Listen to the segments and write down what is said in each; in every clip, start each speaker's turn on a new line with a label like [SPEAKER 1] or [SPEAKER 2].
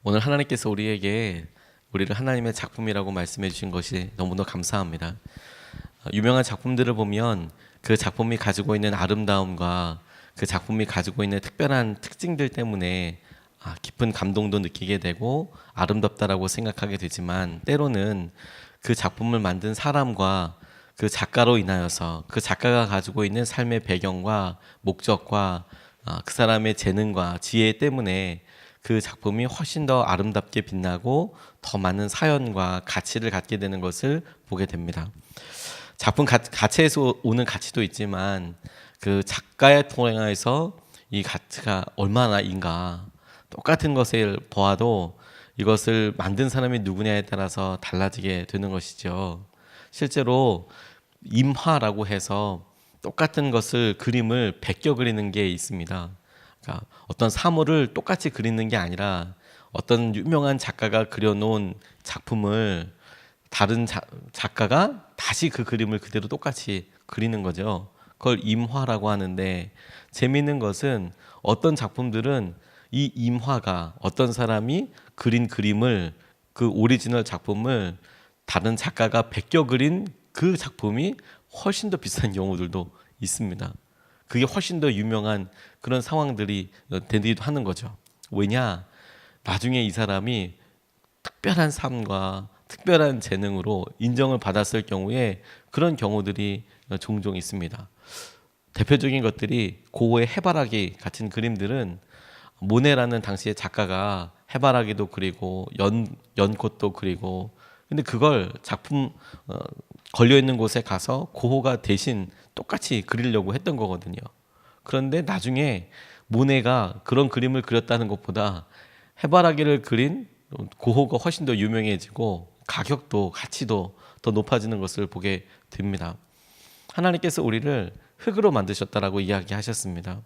[SPEAKER 1] 오늘 하나님께서 우리를 하나님의 작품이라고 말씀해 주신 것이 너무나 감사합니다. 유명한 작품들을 보면 그 작품이 가지고 있는 아름다움과 그 작품이 가지고 있는 특별한 특징들 때문에 깊은 감동도 느끼게 되고 아름답다라고 생각하게 되지만, 때로는 그 작품을 만든 사람과 그 작가로 인하여서 그 작가가 가지고 있는 삶의 배경과 목적과 그 사람의 재능과 지혜 때문에 그 작품이 훨씬 더 아름답게 빛나고 더 많은 사연과 가치를 갖게 되는 것을 보게 됩니다. 작품 가치에서 오는 가치도 있지만, 그 작가에 통해서 이 가치가 얼마나인가, 똑같은 것을 보아도 이것을 만든 사람이 누구냐에 따라서 달라지게 되는 것이죠. 실제로 임화라고 해서 똑같은 그림을 베껴 그리는 게 있습니다. 그러니까 어떤 사물을 똑같이 그리는 게 아니라 어떤 유명한 작가가 그려놓은 작품을 다른 작가가 다시 그 그림을 그대로 똑같이 그리는 거죠. 그걸 임화라고 하는데, 재미있는 것은 어떤 작품들은 이 임화가 어떤 사람이 그린 그림을, 그 오리지널 작품을 다른 작가가 베껴 그린 그 작품이 훨씬 더 비싼 경우들도 있습니다. 그게 훨씬 더 유명한 그런 상황들이 되기도 하는 거죠. 왜냐? 나중에 이 사람이 특별한 삶과 특별한 재능으로 인정을 받았을 경우에 그런 경우들이 종종 있습니다. 대표적인 것들이 고흐의 해바라기 같은 그림들은, 모네라는 당시의 작가가 해바라기도 그리고 연꽃도 그리고, 근데 그걸 작품 걸려 있는 곳에 가서 고흐가 대신 똑같이 그리려고 했던 거거든요. 그런데 나중에 모네가 그런 그림을 그렸다는 것보다 해바라기를 그린 고흐가 훨씬 더 유명해지고 가격도 가치도 더 높아지는 것을 보게 됩니다. 하나님께서 우리를 흙으로 만드셨다라고 이야기하셨습니다.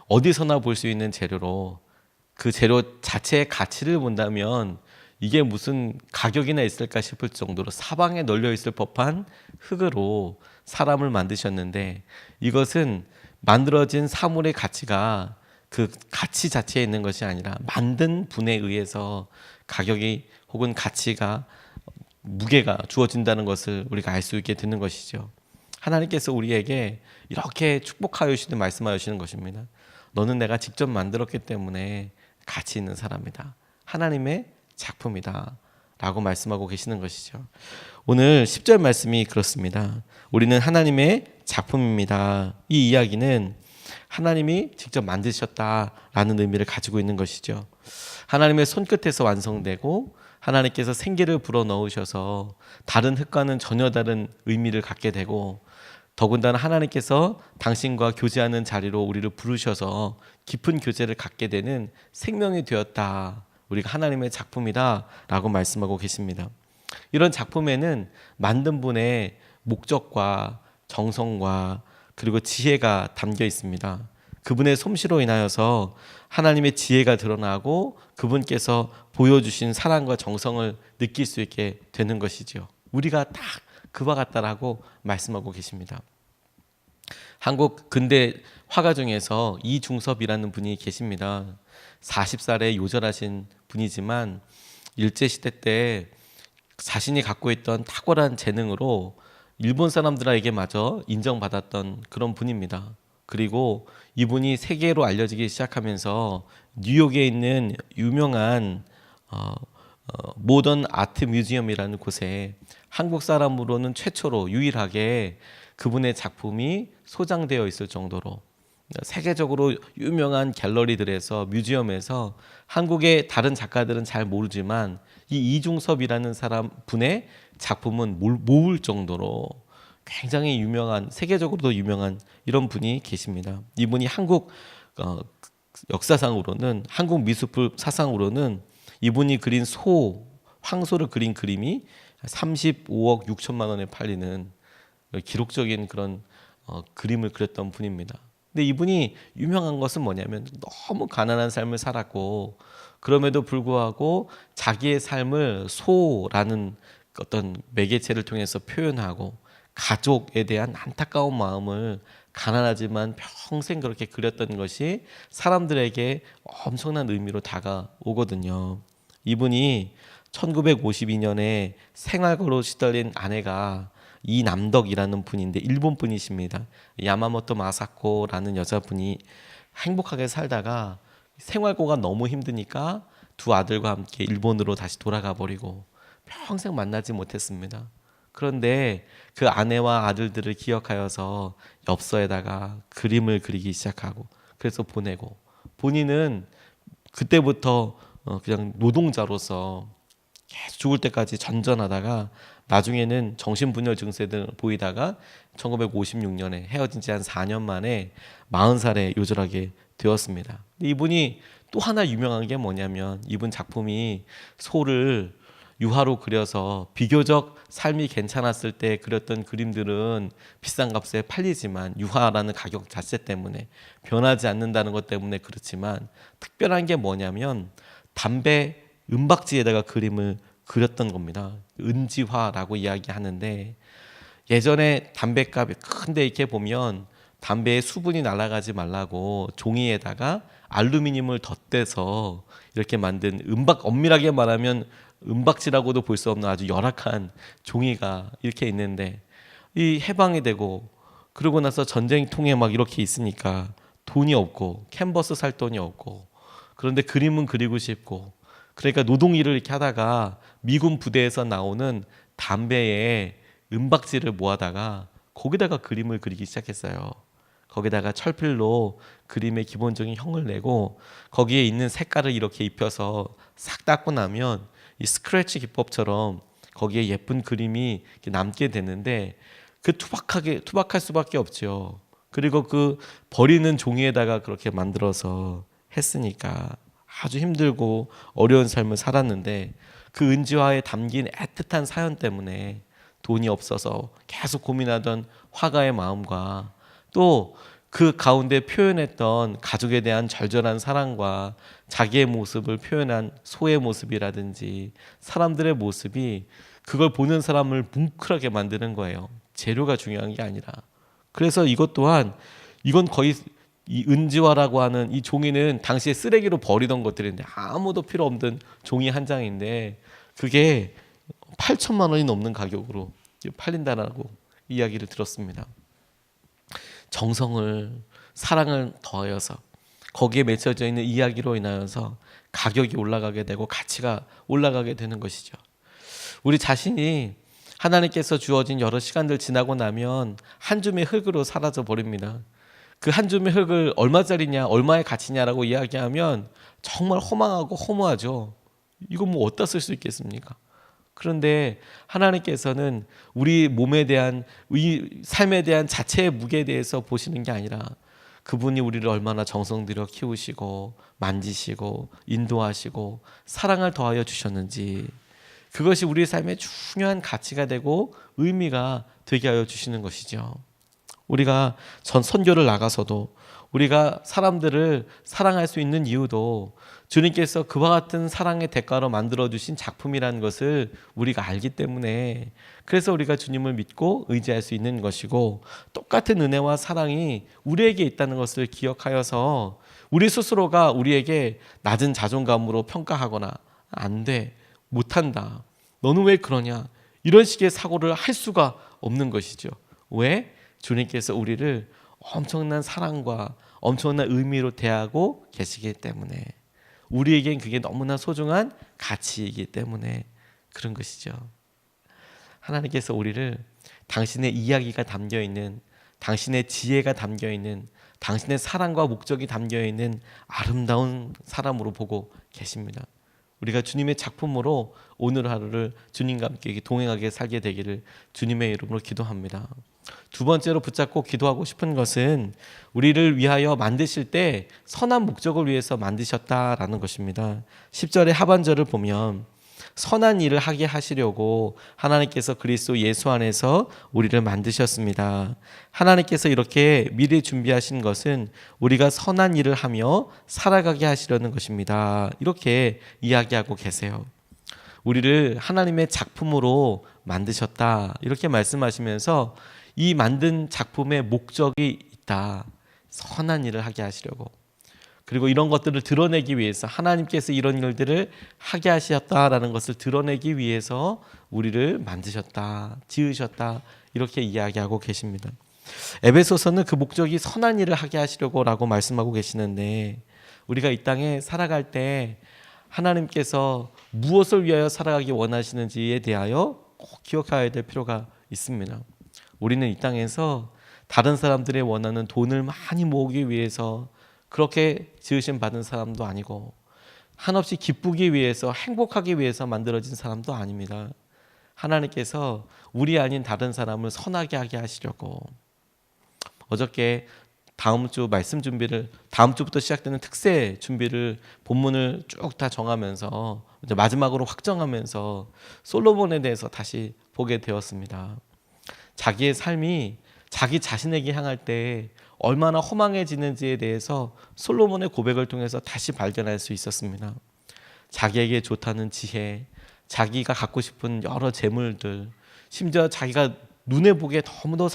[SPEAKER 1] 어디서나 볼 수 있는 재료로, 그 재료 자체의 가치를 본다면 이게 무슨 가격이나 있을까 싶을 정도로 사방에 널려 있을 법한 흙으로 사람을 만드셨는데, 이것은 만들어진 사물의 가치가 그 가치 자체에 있는 것이 아니라 만든 분에 의해서 가격이 혹은 가치가, 무게가 주어진다는 것을 우리가 알 수 있게 되는 것이죠. 하나님께서 우리에게 이렇게 축복하여 주시는, 말씀하여 주시는 것입니다. 너는 내가 직접 만들었기 때문에 가치 있는 사람이다. 하나님의 작품이다. 라고 말씀하고 계시는 것이죠. 오늘 10절 말씀이 그렇습니다. 우리는 하나님의 작품입니다. 이 이야기는 하나님이 직접 만드셨다라는 의미를 가지고 있는 것이죠. 하나님의 손끝에서 완성되고 하나님께서 생기를 불어넣으셔서 다른 흙과는 전혀 다른 의미를 갖게 되고, 더군다나 하나님께서 당신과 교제하는 자리로 우리를 부르셔서 깊은 교제를 갖게 되는 생명이 되었다. 우리가 하나님의 작품이다 라고 말씀하고 계십니다. 이런 작품에는 만든 분의 목적과 정성과 그리고 지혜가 담겨 있습니다. 그분의 솜씨로 인하여서 하나님의 지혜가 드러나고 그분께서 보여주신 사랑과 정성을 느낄 수 있게 되는 것이죠. 우리가 딱 그와 같다라고 말씀하고 계십니다. 한국 근대 화가 중에서 이중섭이라는 분이 계십니다. 40살에 요절하신 분이지만 일제시대 때 자신이 갖고 있던 탁월한 재능으로 일본 사람들에게 마저 인정받았던 그런 분입니다. 그리고 이분이 세계로 알려지기 시작하면서 뉴욕에 있는 유명한 모던 아트 뮤지엄이라는 곳에 한국 사람으로는 최초로 유일하게 그분의 작품이 소장되어 있을 정도로 세계적으로 유명한 갤러리들에서, 뮤지엄에서 한국의 다른 작가들은 잘 모르지만 이 이중섭이라는 분의 작품은 모을 정도로 굉장히 유명한, 세계적으로도 유명한 이런 분이 계십니다. 이분이 한국 역사상으로는, 한국 미술품 사상으로는 이분이 그린 황소를 그린 그림이 35억 6천만 원에 팔리는 기록적인 그런 그림을 그렸던 분입니다. 근데 이분이 유명한 것은 뭐냐면, 너무 가난한 삶을 살았고 그럼에도 불구하고 자기의 삶을 소라는 어떤 매개체를 통해서 표현하고 가족에 대한 안타까운 마음을 가난하지만 평생 그렇게 그렸던 것이 사람들에게 엄청난 의미로 다가오거든요. 이분이 1952년에 생활고로 시달린 아내가 이남덕이라는 분인데 일본 분이십니다. 야마모토 마사코라는 여자분이 행복하게 살다가 생활고가 너무 힘드니까 두 아들과 함께 일본으로 다시 돌아가 버리고 평생 만나지 못했습니다. 그런데 그 아내와 아들들을 기억하여서 엽서에다가 그림을 그리기 시작하고 그래서 보내고 본인은 그때부터 그냥 노동자로서 계속 죽을 때까지 전전하다가 나중에는 정신분열 증세를 보이다가 1956년에 헤어진 지 한 4년 만에 40살에 요절하게 되었습니다. 이분이 또 하나 유명한 게 뭐냐면 이분 작품이 소를 유화로 그려서 비교적 삶이 괜찮았을 때 그렸던 그림들은 비싼 값에 팔리지만 유화라는 가격 자체 때문에 변하지 않는다는 것 때문에 그렇지만 특별한 게 뭐냐면 담배 은박지에다가 그림을 그렸던 겁니다. 은지화라고 이야기하는데 예전에 담배값이 큰데 이렇게 보면 담배에 수분이 날아가지 말라고 종이에다가 알루미늄을 덧대서 이렇게 만든 엄밀하게 말하면 은박지라고도 볼 수 없는 아주 열악한 종이가 이렇게 있는데 이 해방이 되고 그러고 나서 전쟁통에 막 이렇게 있으니까 돈이 없고 캔버스 살 돈이 없고 그런데 그림은 그리고 싶고 그러니까 노동일을 이렇게 하다가 미군 부대에서 나오는 담배에 은박지를 모아다가 거기다가 그림을 그리기 시작했어요. 거기다가 철필로 그림의 기본적인 형을 내고 거기에 있는 색깔을 이렇게 입혀서 싹 닦고 나면 이 스크래치 기법처럼 거기에 예쁜 그림이 남게 되는데 그 투박할 수밖에 없죠. 그리고 그 버리는 종이에다가 그렇게 만들어서 했으니까 아주 힘들고 어려운 삶을 살았는데 그 은지화에 담긴 애틋한 사연 때문에 돈이 없어서 계속 고민하던 화가의 마음과 또 그 가운데 표현했던 가족에 대한 절절한 사랑과 자기의 모습을 표현한 소의 모습이라든지 사람들의 모습이 그걸 보는 사람을 뭉클하게 만드는 거예요. 재료가 중요한 게 아니라. 그래서 이것 또한 이건 거의 이 은지화라고 하는 이 종이는 당시에 쓰레기로 버리던 것들인데 아무도 필요 없는 종이 한 장인데 그게 8천만 원이 넘는 가격으로 팔린다라고 이야기를 들었습니다. 정성을 사랑을 더하여서 거기에 맺혀져 있는 이야기로 인하여서 가격이 올라가게 되고 가치가 올라가게 되는 것이죠. 우리 자신이 하나님께서 주어진 여러 시간들 지나고 나면 한 줌의 흙으로 사라져 버립니다. 그 한 줌의 흙을 얼마짜리냐 얼마의 가치냐라고 이야기하면 정말 허망하고 허무하죠. 이거 뭐 어디다 쓸 수 있겠습니까? 그런데 하나님께서는 우리 몸에 대한 이 삶에 대한 자체의 무게에 대해서 보시는 게 아니라 그분이 우리를 얼마나 정성 들여 키우시고 만지시고 인도하시고 사랑을 더하여 주셨는지 그것이 우리 삶의 중요한 가치가 되고 의미가 되게 하여 주시는 것이죠. 우리가 선교를 나가서도 우리가 사람들을 사랑할 수 있는 이유도 주님께서 그와 같은 사랑의 대가로 만들어주신 작품이라는 것을 우리가 알기 때문에 그래서 우리가 주님을 믿고 의지할 수 있는 것이고 똑같은 은혜와 사랑이 우리에게 있다는 것을 기억하여서 우리 스스로가 우리에게 낮은 자존감으로 평가하거나 안 돼, 못한다, 너는 왜 그러냐 이런 식의 사고를 할 수가 없는 것이죠. 왜? 주님께서 우리를 엄청난 사랑과 엄청난 의미로 대하고 계시기 때문에 우리에겐 그게 너무나 소중한 가치이기 때문에 그런 것이죠. 하나님께서 우리를 당신의 이야기가 담겨있는 당신의 지혜가 담겨있는 당신의 사랑과 목적이 담겨있는 아름다운 사람으로 보고 계십니다. 우리가 주님의 작품으로 오늘 하루를 주님과 함께 동행하게 살게 되기를 주님의 이름으로 기도합니다. 두 번째로 붙잡고 기도하고 싶은 것은 우리를 위하여 만드실 때 선한 목적을 위해서 만드셨다라는 것입니다. 10절의 하반절을 보면 선한 일을 하게 하시려고 하나님께서 그리스도 예수 안에서 우리를 만드셨습니다. 하나님께서 이렇게 미리 준비하신 것은 우리가 선한 일을 하며 살아가게 하시려는 것입니다. 이렇게 이야기하고 계세요. 우리를 하나님의 작품으로 만드셨다 이렇게 말씀하시면서 이 만든 작품의 목적이 있다. 선한 일을 하게 하시려고. 그리고 이런 것들을 드러내기 위해서 하나님께서 이런 일들을 하게 하셨다라는 것을 드러내기 위해서 우리를 만드셨다, 지으셨다 이렇게 이야기하고 계십니다. 에베소서는 그 목적이 선한 일을 하게 하시려고라고 말씀하고 계시는데 우리가 이 땅에 살아갈 때 하나님께서 무엇을 위하여 살아가기 원하시는지에 대하여 꼭 기억해야 될 필요가 있습니다. 우리는 이 땅에서 다른 사람들의 원하는 돈을 많이 모으기 위해서 그렇게 지으심 받은 사람도 아니고 한없이 기쁘기 위해서 행복하기 위해서 만들어진 사람도 아닙니다. 하나님께서 우리 아닌 다른 사람을 선하게 하게 하시려고 어저께 다음 주 말씀 준비를 다음 주부터 시작되는 특세 준비를 본문을 쭉 다 정하면서 이제 마지막으로 확정하면서 솔로몬에 대해서 다시 보게 되었습니다. 자기의 삶이 자기 자신에게 향할 때 얼마나 허망해지는지에 대해서 솔로몬의 고백을 통해서 다시 발견할 수 있었습니다. 자기에게 좋다는 지혜, 자기가 갖고 싶은 여러 재물들, 심지어 자기가 눈에 보기에 너무도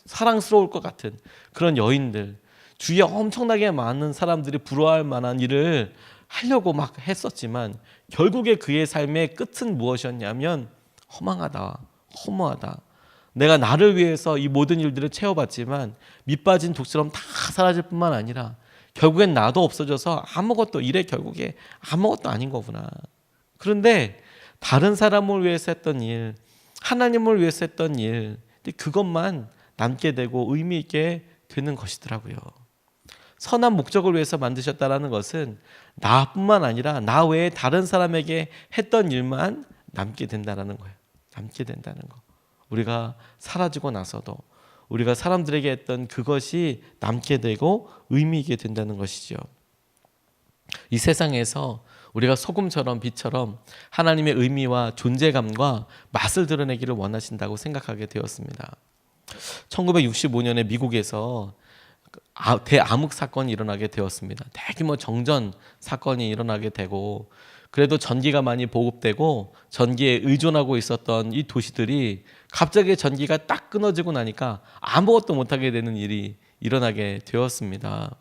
[SPEAKER 1] 사랑스러울 것 같은 그런 여인들, 주위에 엄청나게 많은 사람들이 부러워할 만한 일을 하려고 막 했었지만 결국에 그의 삶의 끝은 무엇이었냐면 허망하다, 허무하다. 내가 나를 위해서 이 모든 일들을 채워봤지만 밑빠진 독처럼 다 사라질 뿐만 아니라 결국엔 나도 없어져서 아무것도 일에 결국에 아무것도 아닌 거구나. 그런데 다른 사람을 위해서 했던 일, 하나님을 위해서 했던 일, 그것만 남게 되고 의미 있게 되는 것이더라고요. 선한 목적을 위해서 만드셨다라는 것은 나뿐만 아니라 나 외에 다른 사람에게 했던 일만 남게 된다라는 거예요. 남게 된다는 거. 우리가 사라지고 나서도 우리가 사람들에게 했던 그것이 남게 되고 의미 있게 된다는 것이죠. 이 세상에서 우리가 소금처럼 빛처럼 하나님의 의미와 존재감과 맛을 드러내기를 원하신다고 생각하게 되었습니다. 1965년에 미국에서 대암흑 사건이 일어나게 되었습니다. 대규모 정전 사건이 일어나게 되고 그래도 전기가 많이 보급되고 전기에 의존하고 있었던 이 도시들이 갑자기 전기가 딱 끊어지고 나니까 아무것도 못하게 되는 일이 일어나게 되었습니다.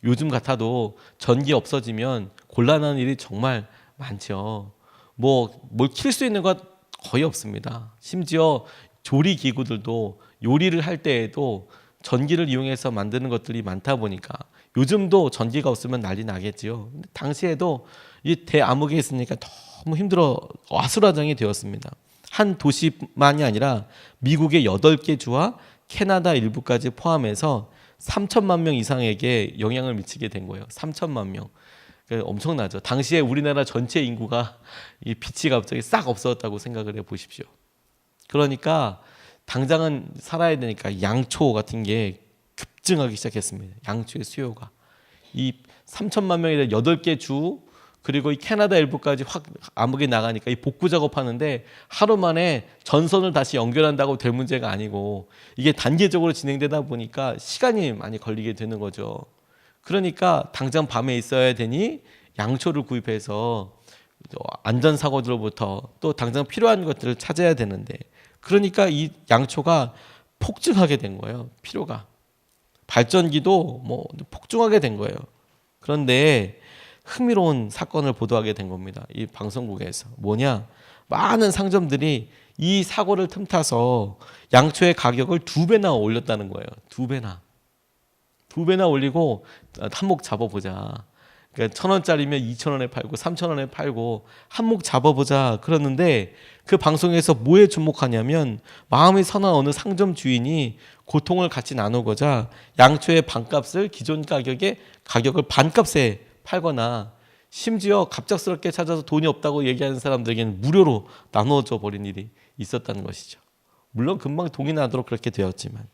[SPEAKER 1] 요즘 같아도 전기 없어지면 곤란한 일이 정말 많죠. 뭘 킬 수 있는 것 거의 없습니다. 심지어 조리 기구들도 요리를 할 때에도 전기를 이용해서 만드는 것들이 많다 보니까 요즘도 전기가 없으면 난리 나겠지요. 근데 당시에도 이 대암흑이 있으니까 너무 힘들어 아수라장이 되었습니다. 한 도시만이 아니라 미국의 8개 주와 캐나다 일부까지 포함해서 3천만 명 이상에게 영향을 미치게 된 거예요. 3천만 명. 엄청나죠. 당시에 우리나라 전체 인구가 이 빛이 갑자기 싹 없어졌다고 생각을 해 보십시오. 그러니까 당장은 살아야 되니까 양초 같은 게 급증하기 시작했습니다. 양초의 수요가. 이 3천만 명에 8개 주 그리고 이 캐나다 일부까지 확 암흑이 나가니까 이 복구 작업하는데 하루 만에 전선을 다시 연결한다고 될 문제가 아니고 이게 단계적으로 진행되다 보니까 시간이 많이 걸리게 되는 거죠. 그러니까 당장 밤에 있어야 되니 양초를 구입해서 안전사고들로부터 또 당장 필요한 것들을 찾아야 되는데 그러니까 이 양초가 폭증하게 된 거예요. 필요가. 발전기도 폭증하게 된 거예요. 그런데 흥미로운 사건을 보도하게 된 겁니다. 이 방송국에서. 뭐냐? 많은 상점들이 이 사고를 틈타서 양초의 가격을 2배나 올렸다는 거예요. 2배나 올리고 한몫 잡아보자. 그러니까 1,000원짜리면 2,000원에 팔고 3,000원에 팔고 한몫 잡아보자 그러는데 그 방송에서 뭐에 주목하냐면 마음이 선한 어느 상점 주인이 고통을 같이 나누고자 양초의 반값을 기존 가격을 반값에 팔거나 심지어 갑작스럽게 찾아서 돈이 없다고 얘기하는 사람들에게는 무료로 나눠줘 버린 일이 있었다는 것이죠. 물론 금방 동이 나도록 그렇게 되었지만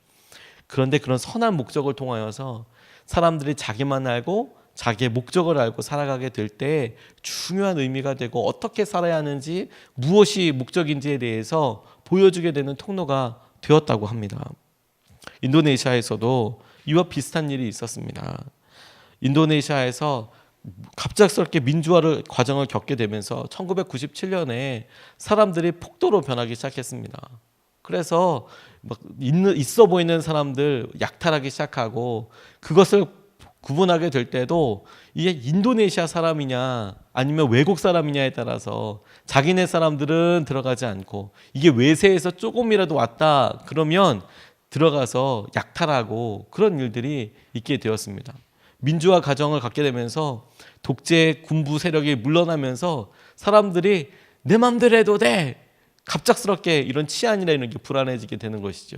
[SPEAKER 1] 그런데 그런 선한 목적을 통하여서 사람들이 자기만 알고 자기의 목적을 알고 살아가게 될 때 중요한 의미가 되고 어떻게 살아야 하는지 무엇이 목적인지에 대해서 보여주게 되는 통로가 되었다고 합니다. 인도네시아에서도 이와 비슷한 일이 있었습니다. 인도네시아에서 갑작스럽게 민주화를 과정을 겪게 되면서 1997년에 사람들이 폭도로 변하기 시작했습니다. 그래서 막 있어 보이는 사람들 약탈하기 시작하고 그것을 구분하게 될 때도 이게 인도네시아 사람이냐 아니면 외국 사람이냐에 따라서 자기네 사람들은 들어가지 않고 이게 외세에서 조금이라도 왔다 그러면 들어가서 약탈하고 그런 일들이 있게 되었습니다. 민주화 가정을 갖게 되면서 독재 군부 세력이 물러나면서 사람들이 내 맘대로 해도 돼 갑작스럽게 이런 치안이나 이런 게 불안해지게 되는 것이죠.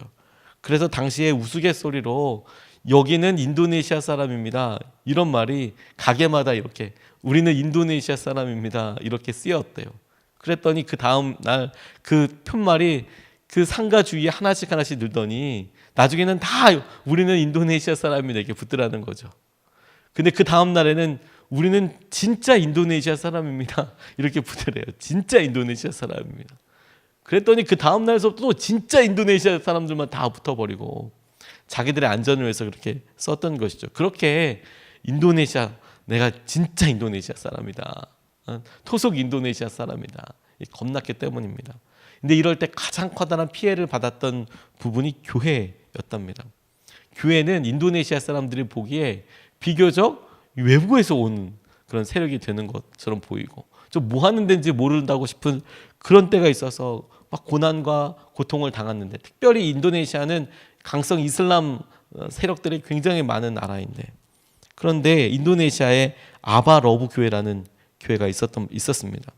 [SPEAKER 1] 그래서 당시에 우스갯소리로 여기는 인도네시아 사람입니다 이런 말이 가게마다 이렇게 우리는 인도네시아 사람입니다 이렇게 쓰였대요. 그랬더니 그 다음 날 그 편말이 그 상가 주위에 하나씩 늘더니 나중에는 다 우리는 인도네시아 사람입니다 이렇게 붙더라는 거죠. 근데 그 다음 날에는 우리는 진짜 인도네시아 사람입니다 이렇게 붙으래요. 진짜 인도네시아 사람입니다. 그랬더니 그 다음 날에서 또 진짜 인도네시아 사람들만 다 붙어버리고 자기들의 안전을 위해서 그렇게 썼던 것이죠. 그렇게 인도네시아, 내가 진짜 인도네시아 사람이다, 토속 인도네시아 사람이다 겁났기 때문입니다. 근데 이럴 때 가장 커다란 피해를 받았던 부분이 교회였답니다. 교회는 인도네시아 사람들이 보기에 비교적 외부에서 온 그런 세력이 되는 것처럼 보이고 좀 뭐 하는 데인지 모른다고 싶은 그런 때가 있어서 막 고난과 고통을 당했는데, 특별히 인도네시아는 강성 이슬람 세력들이 굉장히 많은 나라인데, 그런데 인도네시아에 아바러브 교회라는 교회가 있었습니다.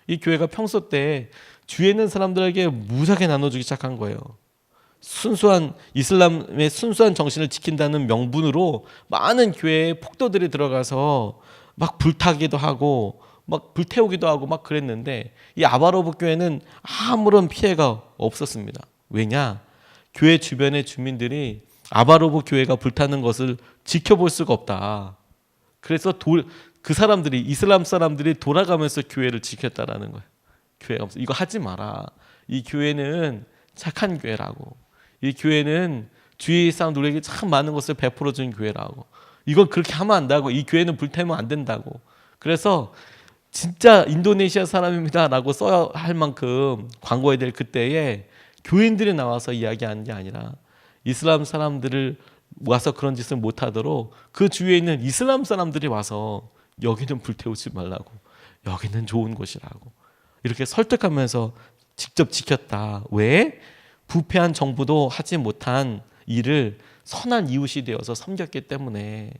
[SPEAKER 1] 이 교회가 평소 때 주위에 있는 사람들에게 무지하게 나눠주기 시작한 거예요. 순수한 이슬람의 순수한 정신을 지킨다는 명분으로 많은 교회에 폭도들이 들어가서 막 불타기도 하고 막 불태우기도 하고 막 그랬는데, 이 아바로브 교회는 아무런 피해가 없었습니다. 왜냐? 교회 주변의 주민들이 아바로브 교회가 불타는 것을 지켜볼 수가 없다. 그래서 그 사람들이, 이슬람 사람들이 돌아가면서 교회를 지켰다라는 거예요. 교회가 이거 하지 마라. 이 교회는 착한 교회라고. 이 교회는 주위 사람들에게 참 많은 것을 베풀어 준 교회라고. 이건 그렇게 하면 안 된다고. 이 교회는 불태우면 안 된다고. 그래서 진짜 인도네시아 사람입니다 라고 써야 할 만큼 광고해야 될 그때에 교인들이 나와서 이야기하는 게 아니라 이슬람 사람들을 와서 그런 짓을 못하도록 그 주위에 있는 이슬람 사람들이 와서 여기는 불태우지 말라고, 여기는 좋은 곳이라고 이렇게 설득하면서 직접 지켰다. 왜? 부패한 정부도 하지 못한 일을 선한 이웃이 되어서 섬겼기 때문에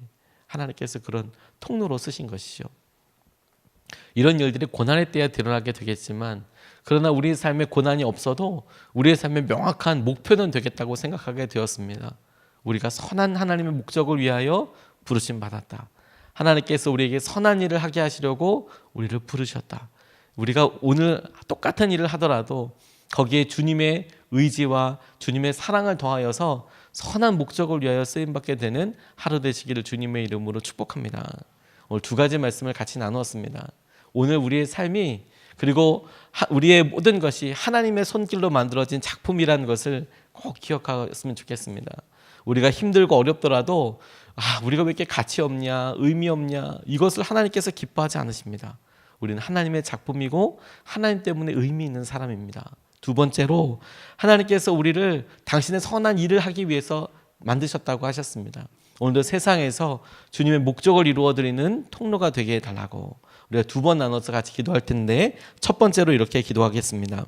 [SPEAKER 1] 하나님께서 그런 통로로 쓰신 것이죠. 이런 일들이 고난의 때에 드러나게 되겠지만, 그러나 우리의 삶에 고난이 없어도 우리의 삶의 명확한 목표는 되겠다고 생각하게 되었습니다. 우리가 선한 하나님의 목적을 위하여 부르심 받았다. 하나님께서 우리에게 선한 일을 하게 하시려고 우리를 부르셨다. 우리가 오늘 똑같은 일을 하더라도 거기에 주님의 의지와 주님의 사랑을 더하여서 선한 목적을 위하여 쓰임받게 되는 하루 되시기를 주님의 이름으로 축복합니다. 오늘 두 가지 말씀을 같이 나누었습니다. 오늘 우리의 삶이, 그리고 우리의 모든 것이 하나님의 손길로 만들어진 작품이라는 것을 꼭 기억하셨으면 좋겠습니다. 우리가 힘들고 어렵더라도 우리가 왜 이렇게 가치 없냐, 의미 없냐, 이것을 하나님께서 기뻐하지 않으십니다. 우리는 하나님의 작품이고 하나님 때문에 의미 있는 사람입니다. 두 번째로, 하나님께서 우리를 당신의 선한 일을 하기 위해서 만드셨다고 하셨습니다. 오늘도 세상에서 주님의 목적을 이루어드리는 통로가 되게 해달라고 우리가 두 번 나눠서 같이 기도할 텐데, 첫 번째로 이렇게 기도하겠습니다.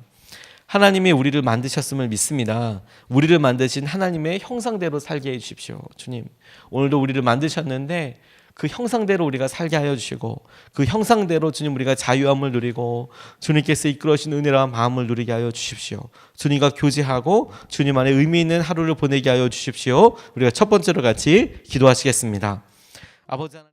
[SPEAKER 1] 하나님이 우리를 만드셨음을 믿습니다. 우리를 만드신 하나님의 형상대로 살게 해주십시오. 주님, 오늘도 우리를 만드셨는데 그 형상대로 우리가 살게 하여 주시고, 그 형상대로 주님 우리가 자유함을 누리고 주님께서 이끌어주신 은혜와 마음을 누리게 하여 주십시오. 주님과 교제하고 주님 안에 의미 있는 하루를 보내게 하여 주십시오. 우리가 첫 번째로 같이 기도하시겠습니다. 아버지 하나님,